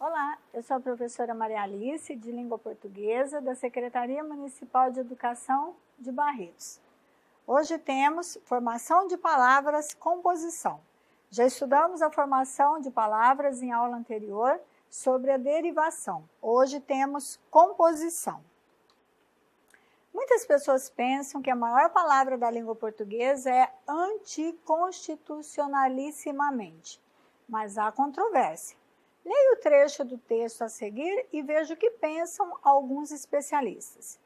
Olá, eu sou a professora Maria Alice, de Língua Portuguesa, da Secretaria Municipal de Educação de Barretos. Hoje temos formação de palavras, composição. Já estudamos a formação de palavras em aula anterior sobre a derivação. Hoje temos composição. Muitas pessoas pensam que a maior palavra da língua portuguesa é anticonstitucionalissimamente, mas há controvérsia. Leia o trecho do texto a seguir e veja o que pensam alguns especialistas.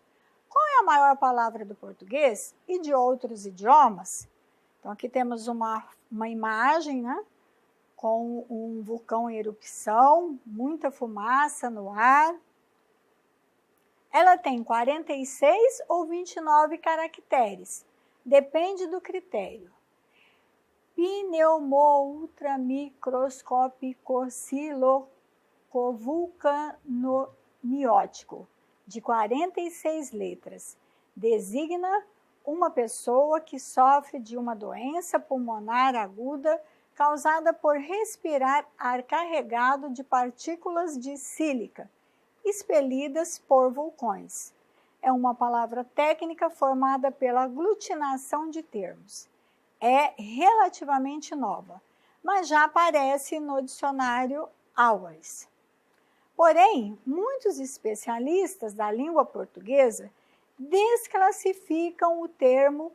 Qual é a maior palavra do português e de outros idiomas? Então, aqui temos uma imagem, né, com um vulcão em erupção, muita fumaça no ar. Ela tem 46 ou 29 caracteres, depende do critério. Pneumo-ultramicroscópico-vulcanoniótico, de 46 letras, designa uma pessoa que sofre de uma doença pulmonar aguda causada por respirar ar carregado de partículas de sílica, expelidas por vulcões. É uma palavra técnica formada pela aglutinação de termos. É relativamente nova, mas já aparece no dicionário Álvares. Porém, muitos especialistas da língua portuguesa desclassificam o termo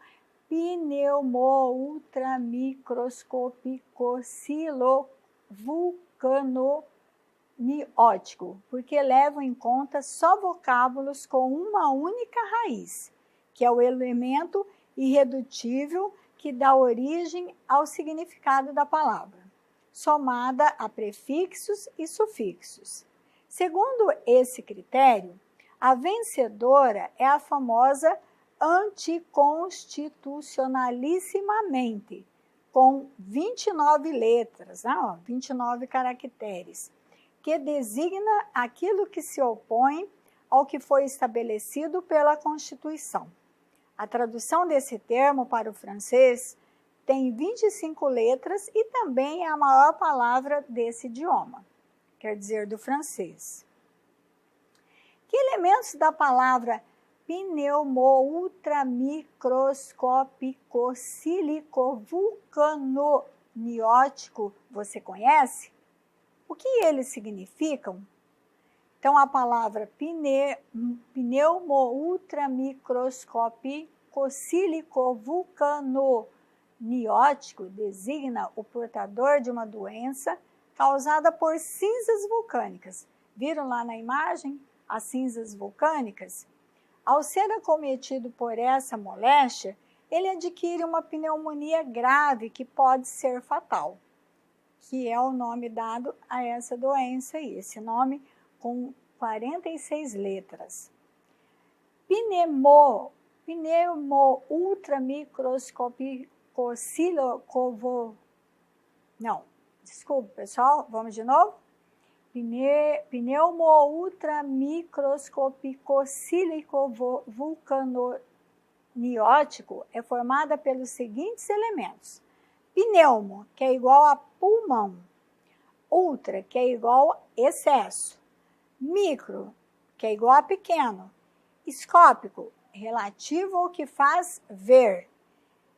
pneumo-ultramicroscópico-vulcanoniótico, porque levam em conta só vocábulos com uma única raiz, que é o elemento irredutível que dá origem ao significado da palavra, somada a prefixos e sufixos. Segundo esse critério, a vencedora é a famosa anticonstitucionalissimamente, com 29 letras, 29 caracteres, que designa aquilo que se opõe ao que foi estabelecido pela Constituição. A tradução desse termo para o francês tem 25 letras e também é a maior palavra desse idioma, quer dizer, do francês. Que elementos da palavra pneumo-ultramicroscópico-sílico-vulcanoniótico você conhece? O que eles significam? Então, a palavra pneumo-ultramicroscópico-sílico-vulcanoniótico designa o portador de uma doença causada por cinzas vulcânicas. Viram lá na imagem as cinzas vulcânicas? Ao ser acometido por essa moléstia, ele adquire uma pneumonia grave que pode ser fatal, que é o nome dado a essa doença aí, esse nome com 46 letras. Desculpa, pessoal, vamos de novo? Pneumo-ultramicroscópico-sílico-vulcanoniótico é formada pelos seguintes elementos. Pneumo, que é igual a pulmão. Ultra, que é igual a excesso. Micro, que é igual a pequeno. Escópico, relativo ao que faz ver.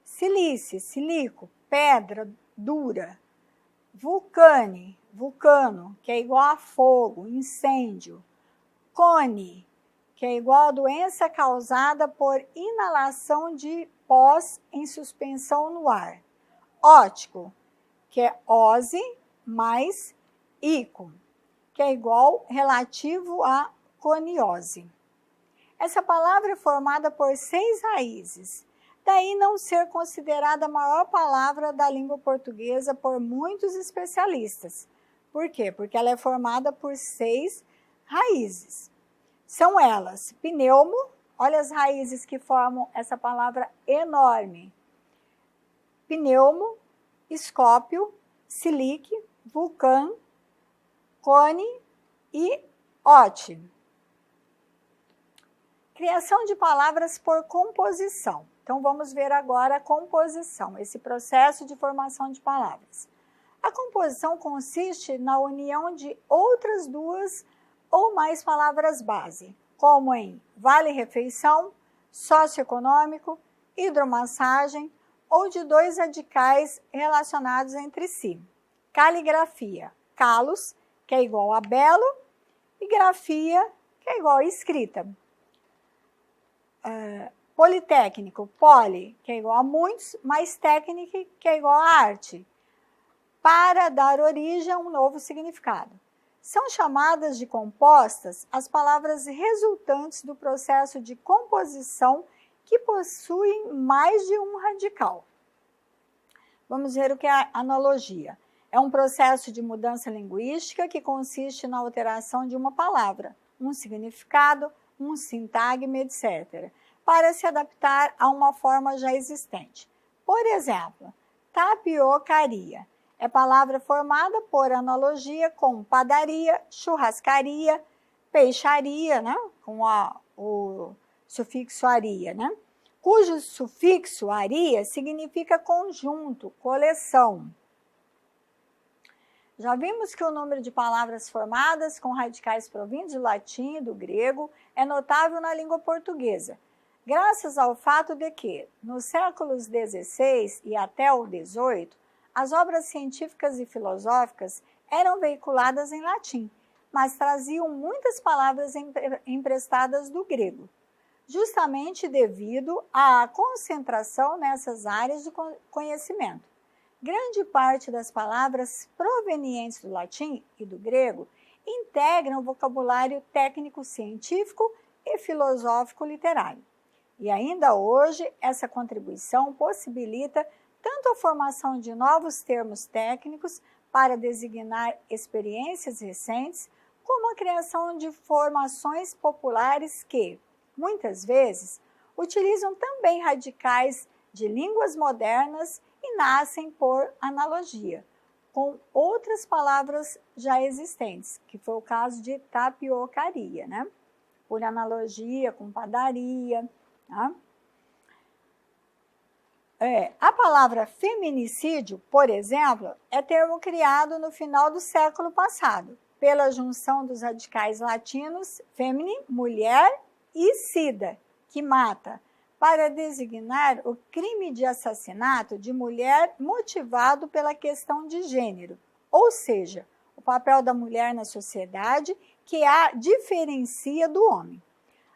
Silício, silico, pedra dura. Vulcano, que é igual a fogo, incêndio. Cone, que é igual a doença causada por inalação de pós em suspensão no ar. Ótico, que é ose mais ico, que é igual relativo a coniose. Essa palavra é formada por 6 raízes, daí não ser considerada a maior palavra da língua portuguesa por muitos especialistas. Por quê? Porque ela é formada por 6 raízes. São elas, pneumo, olha as raízes que formam essa palavra enorme. Pneumo, escópio, silique, vulcão, cone e ote. Criação de palavras por composição. Então, vamos ver agora a composição, esse processo de formação de palavras. A composição consiste na união de outras duas ou mais palavras base, como em vale-refeição, socioeconômico, hidromassagem ou de dois radicais relacionados entre si. Caligrafia, kalos, que é igual a belo, e grafia, que é igual a escrita. Politécnico, poli, que é igual a muitos, mais técnico, que é igual a arte, para dar origem a um novo significado. São chamadas de compostas as palavras resultantes do processo de composição que possuem mais de um radical. Vamos ver o que é analogia. É um processo de mudança linguística que consiste na alteração de uma palavra, um significado, um sintagma, etc., para se adaptar a uma forma já existente. Por exemplo, tapiocaria é palavra formada por analogia com padaria, churrascaria, peixaria, né? Com o sufixo aria, né? Cujo sufixo aria significa conjunto, coleção. Já vimos que o número de palavras formadas com radicais provindos do latim e do grego é notável na língua portuguesa, graças ao fato de que, nos séculos XVI e até o XVIII, as obras científicas e filosóficas eram veiculadas em latim, mas traziam muitas palavras emprestadas do grego, justamente devido à concentração nessas áreas do conhecimento. Grande parte das palavras provenientes do latim e do grego integram o vocabulário técnico-científico e filosófico-literário. E ainda hoje, essa contribuição possibilita tanto a formação de novos termos técnicos para designar experiências recentes, como a criação de formações populares que, muitas vezes, utilizam também radicais de línguas modernas e nascem por analogia, com outras palavras já existentes, que foi o caso de tapiocaria, né? Por analogia com padaria, tá? A palavra feminicídio, por exemplo, é termo criado no final do século passado, pela junção dos radicais latinos femini, mulher, e sida, que mata, para designar o crime de assassinato de mulher motivado pela questão de gênero, ou seja, o papel da mulher na sociedade que a diferencia do homem.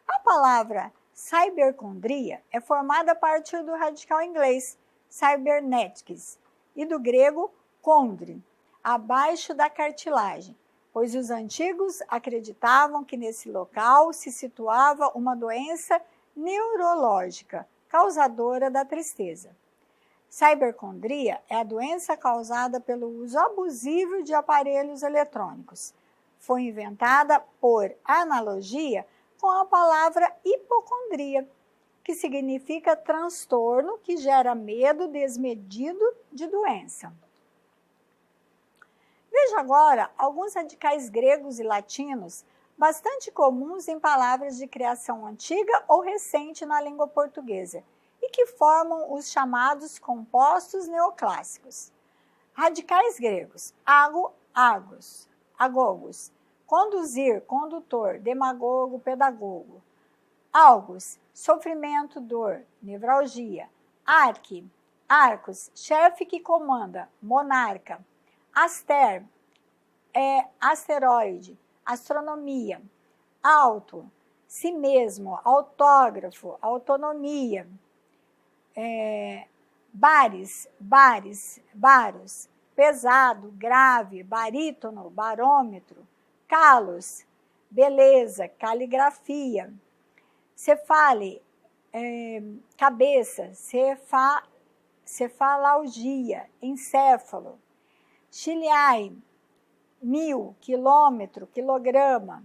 A palavra cibercondria é formada a partir do radical inglês cybernetics e do grego condre, abaixo da cartilagem, pois os antigos acreditavam que nesse local se situava uma doença neurológica causadora da tristeza. Cibercondria é a doença causada pelo uso abusivo de aparelhos eletrônicos. Foi inventada por analogia com a palavra hipocondria, que significa transtorno que gera medo desmedido de doença. Veja agora alguns radicais gregos e latinos bastante comuns em palavras de criação antiga ou recente na língua portuguesa e que formam os chamados compostos neoclássicos. Radicais gregos: ago, agos, agogos, conduzir, condutor, demagogo, pedagogo. Algos, sofrimento, dor, nevralgia. Arque, arcos, chefe que comanda, monarca. Aster, asteroide, astronomia. Auto, si mesmo, autógrafo, autonomia. Bares, baros, pesado, grave, barítono, barômetro. Calos, beleza, caligrafia. Cefale, cabeça, cefalaugia, encéfalo. Chiliai, 1000, quilômetro, quilograma.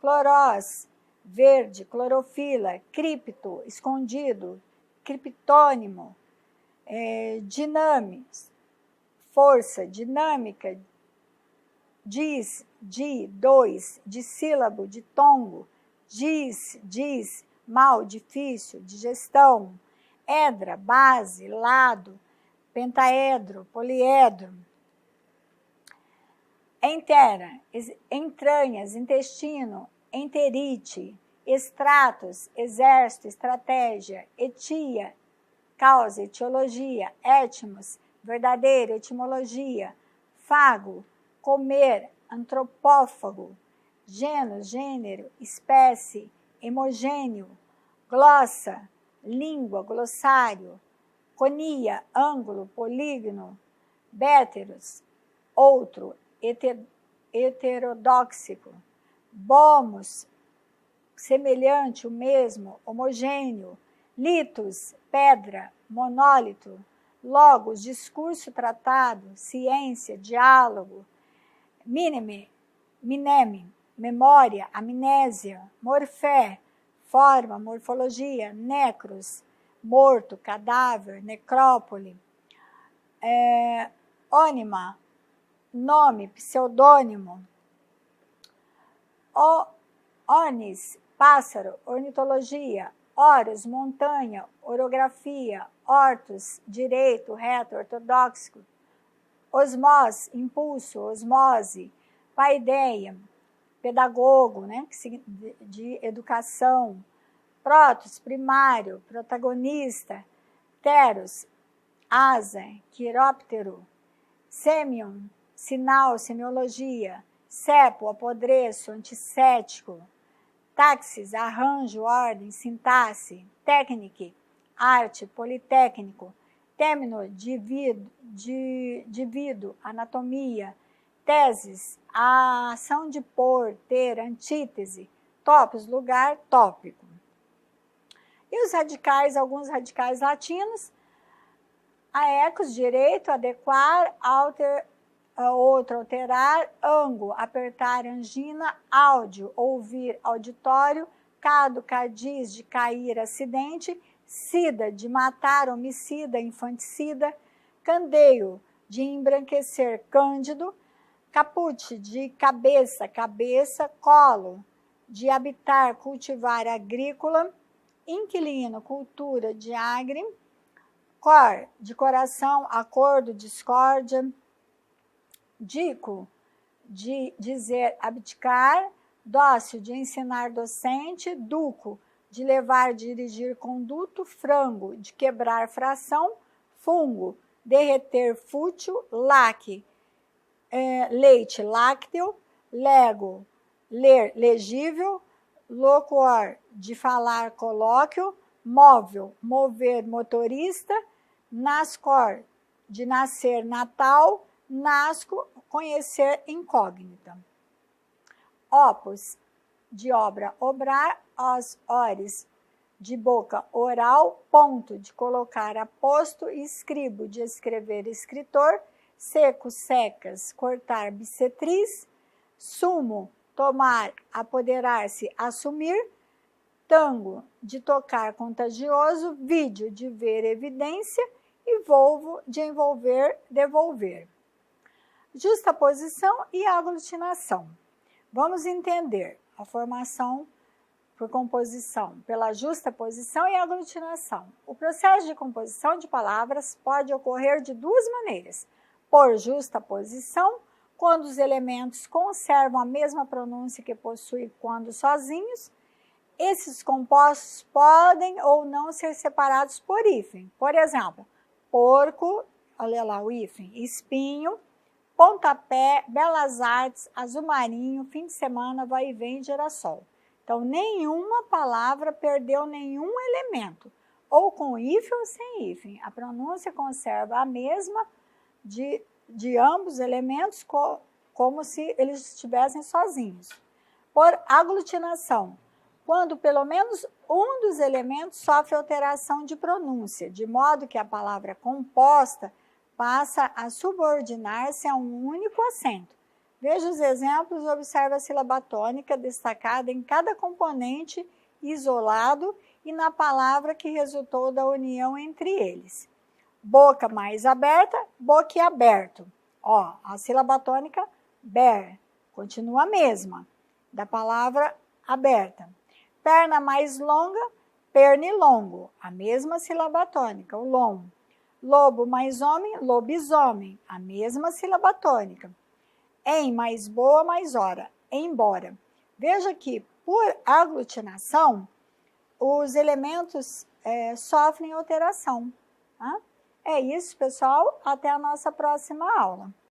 Clorós, verde, clorofila. Cripto, escondido, criptônimo. Dinamis, força, dinâmica. Diz, dois, dissílabo, ditongo. Diz, mal, difícil, digestão. Edra, base, lado. Pentaedro, poliedro. entera, entranhas, intestino, enterite, extratos, exército, estratégia, etia, causa, etiologia, etmos, verdadeiro, etimologia, fago, comer, antropófago, gênus, gênero, espécie, hemogêneo, glossa, língua, glossário, conia, ângulo, polígono, béteros, outro, heterodóxico, bomos, semelhante, o mesmo, homogêneo, litos, pedra, monólito, logos, discurso, tratado, ciência, diálogo, mineme, memória, amnésia, morfé, forma, morfologia, necros, morto, cadáver, necrópole, ônima, nome, pseudônimo, onis, pássaro, ornitologia, horos, montanha, orografia, hortus, direito, reto, ortodoxo, osmos, impulso, osmose, paideia, pedagogo, né, de educação, protos, primário, protagonista, teros, asa, quiróptero, semion, sinal, semiologia, cepo, apodreço, antissético, táxis, arranjo, ordem, sintaxe, técnica, arte, politécnico, término, divido, anatomia, teses, a ação de pôr, ter, antítese, topos, lugar, tópico. E os radicais, alguns radicais latinos, aecos, direito, adequar, outro, alterar, ango, apertar, angina, áudio, ouvir, auditório, cado, cadiz, de cair, acidente, sida, de matar, homicida, infanticida, candeio, de embranquecer, cândido, caput, de cabeça, cabeça, colo, de habitar, cultivar, agrícola, inquilino, cultura, de agri, cor, de coração, acordo, discórdia, dico, de dizer, abdicar, dócil, de ensinar, docente, duco, de levar, dirigir, conduto, frango, de quebrar, fração, fungo, derreter, fútil, laque, leite, lácteo, lego, ler, legível, loquor, de falar, colóquio, móvel, mover, motorista, nascor, de nascer, natal, nasco, conhecer, incógnita. Opus, de obra, obrar, os, ores, de boca, oral, ponto, de colocar, aposto, escribo, de escrever, escritor, seco, secas, cortar, bissetriz, sumo, tomar, apoderar-se, assumir, tango, de tocar, contagioso, vídeo, de ver, evidência, e volvo, de envolver, devolver. Justaposição e aglutinação. Vamos entender a formação por composição, pela justaposição e aglutinação. O processo de composição de palavras pode ocorrer de duas maneiras. Por justaposição, quando os elementos conservam a mesma pronúncia que possuem quando sozinhos, esses compostos podem ou não ser separados por hífen. Por exemplo, porco, olha lá o hífen, espinho, pontapé, belas artes, azul marinho, fim de semana, vai e vem, girassol. Então, nenhuma palavra perdeu nenhum elemento, ou com hífen ou sem hífen. A pronúncia conserva a mesma de ambos os elementos, como se eles estivessem sozinhos. Por aglutinação, quando pelo menos um dos elementos sofre alteração de pronúncia, de modo que a palavra composta passa a subordinar-se a um único acento. Veja os exemplos e observe a sílaba tônica destacada em cada componente isolado e na palavra que resultou da união entre eles. Boca mais aberta, boquiaberto. Ó, a sílaba tônica ber, continua a mesma, da palavra aberta. Perna mais longa, pernilongo, a mesma sílaba tônica, o long. Lobo mais homem, lobisomem, a mesma sílaba tônica. Em mais boa, mais hora. Embora. Veja que, por aglutinação, os elementos sofrem alteração. Tá? É isso, pessoal. Até a nossa próxima aula.